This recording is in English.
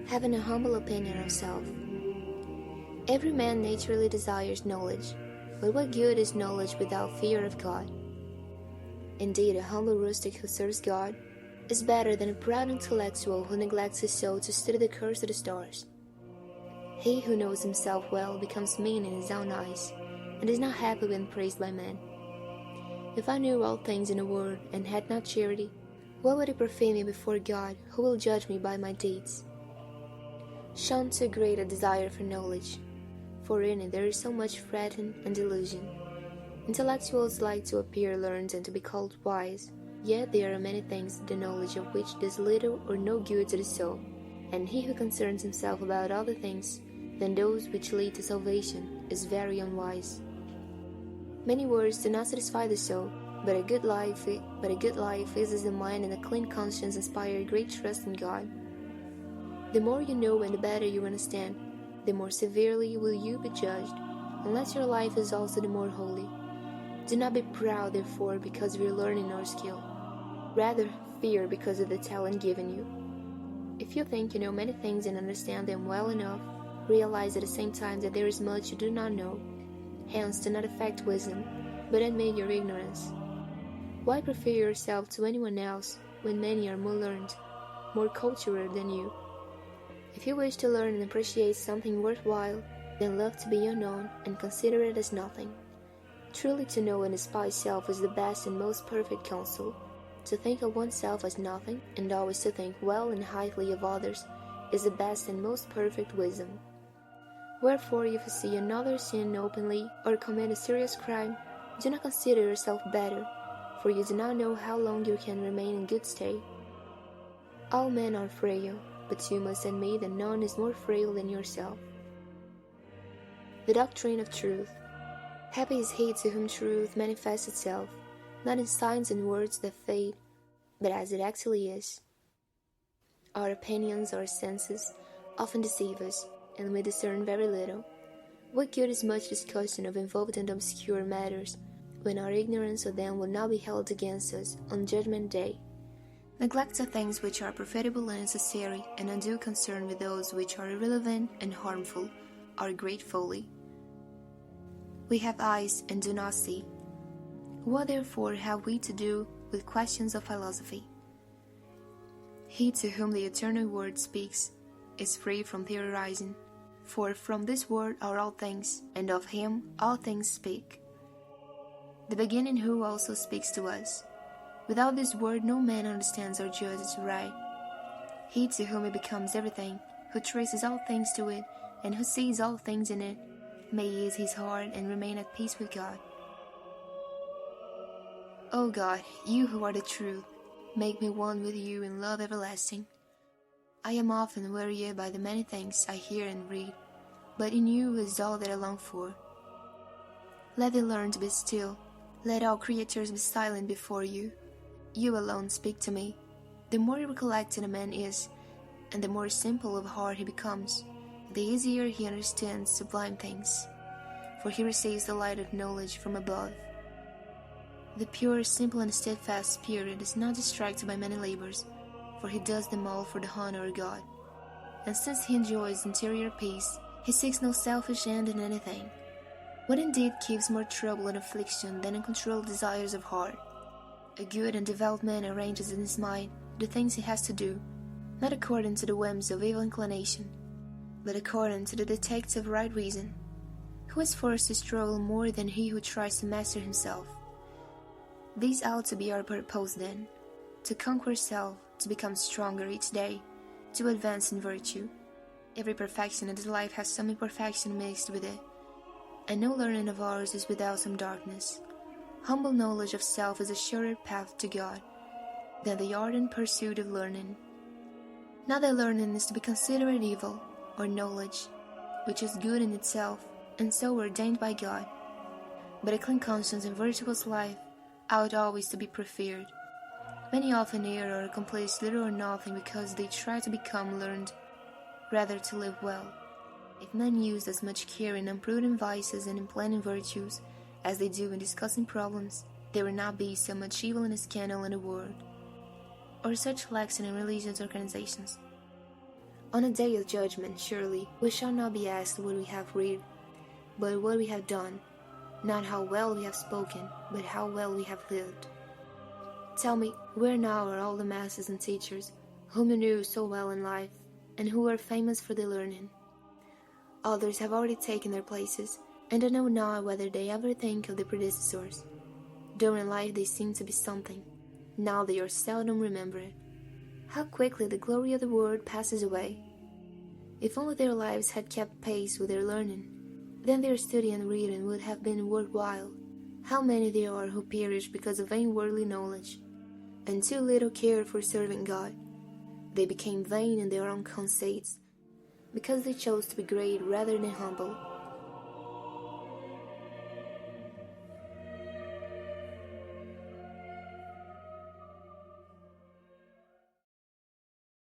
having a humble opinion of self. Every man naturally desires knowledge, but what good is knowledge without fear of God? Indeed, a humble rustic who serves God is better than a proud intellectual who neglects his soul to study the course of the stars. He who knows himself well becomes mean in his own eyes, and is not happy when praised by men. If I knew all things in the world and had not charity, what would it profit me before God, who will judge me by my deeds? Shun too great a desire for knowledge, for in it there is so much fretting and delusion. Intellectuals like to appear learned and to be called wise, yet there are many things the knowledge of which does little or no good to the soul, and he who concerns himself about other things than those which lead to salvation is very unwise. Many words do not satisfy the soul, but a good life eases the mind, and a clean conscience inspires great trust in God. The more you know and the better you understand, the more severely will you be judged, unless your life is also the more holy. Do not be proud, therefore, because of your learning or skill. Rather, fear because of the talent given you. If you think you know many things and understand them well enough, realize at the same time that there is much you do not know. Hence, do not affect wisdom, but admit your ignorance. Why prefer yourself to anyone else when many are more learned, more cultured than you? If you wish to learn and appreciate something worthwhile, then love to be unknown and consider it as nothing. Truly to know and despise self is the best and most perfect counsel. To think of oneself as nothing, and always to think well and highly of others, is the best and most perfect wisdom. Wherefore, if you see another sin openly, or commit a serious crime, do not consider yourself better, for you do not know how long you can remain in good state. All men are frail, but you must admit that none is more frail than yourself. The Doctrine of Truth. Happy is he to whom truth manifests itself, not in signs and words that fade, but as it actually is. Our opinions or senses often deceive us, and we discern very little. What good is much discussion of involved and obscure matters, when our ignorance of them will not be held against us on Judgment Day? Neglect of things which are profitable and necessary, and undue concern with those which are irrelevant and harmful, are great folly. We have eyes and do not see. What therefore have we to do with questions of philosophy? He to whom the eternal word speaks is free from theorizing, for from this word are all things, and of him all things speak. The beginning who also speaks to us. Without this word no man understands or judges right. He to whom it becomes everything, who traces all things to it, and who sees all things in it, may ease his heart and remain at peace with God. O God, you who are the truth, make me one with you in love everlasting. I am often wearied by the many things I hear and read, but in you is all that I long for. Let me learn to be still. Let all creatures be silent before you. You alone speak to me. The more recollected a man is, and the more simple of heart he becomes, the easier he understands sublime things, for he receives the light of knowledge from above. The pure, simple, and steadfast spirit is not distracted by many labors, for he does them all for the honor of God. And since he enjoys interior peace, he seeks no selfish end in anything. What indeed gives more trouble and affliction than uncontrolled desires of heart? A good and devout man arranges in his mind the things he has to do, not according to the whims of evil inclination, but according to the dictates of right reason. Who is forced to struggle more than he who tries to master himself? These ought to be our purpose then, to conquer self, to become stronger each day, to advance in virtue. Every perfection in this life has some imperfection mixed with it, and no learning of ours is without some darkness. Humble knowledge of self is a surer path to God than the ardent pursuit of learning. Not that learning is to be considered evil, or knowledge, which is good in itself, and so ordained by God, but a clean conscience and virtuous life ought always to be preferred. Many often err or accomplish little or nothing because they try to become learned, rather to live well. If men used as much care in unprudent vices and in planning virtues as they do in discussing problems, there would not be so much evil and scandal in the world, or such laxity in religious organizations. On a day of judgment, surely, we shall not be asked what we have read, but what we have done, not how well we have spoken, but how well we have lived. Tell me, where now are all the masters and teachers, whom you knew so well in life, and who were famous for their learning? Others have already taken their places, and I know not whether they ever think of their predecessors. During life they seemed to be something, now they are seldom remembered. How quickly the glory of the world passes away! If only their lives had kept pace with their learning, then their study and reading would have been worthwhile. How many there are who perish because of vain worldly knowledge, and too little care for serving God. They became vain in their own conceits, because they chose to be great rather than humble.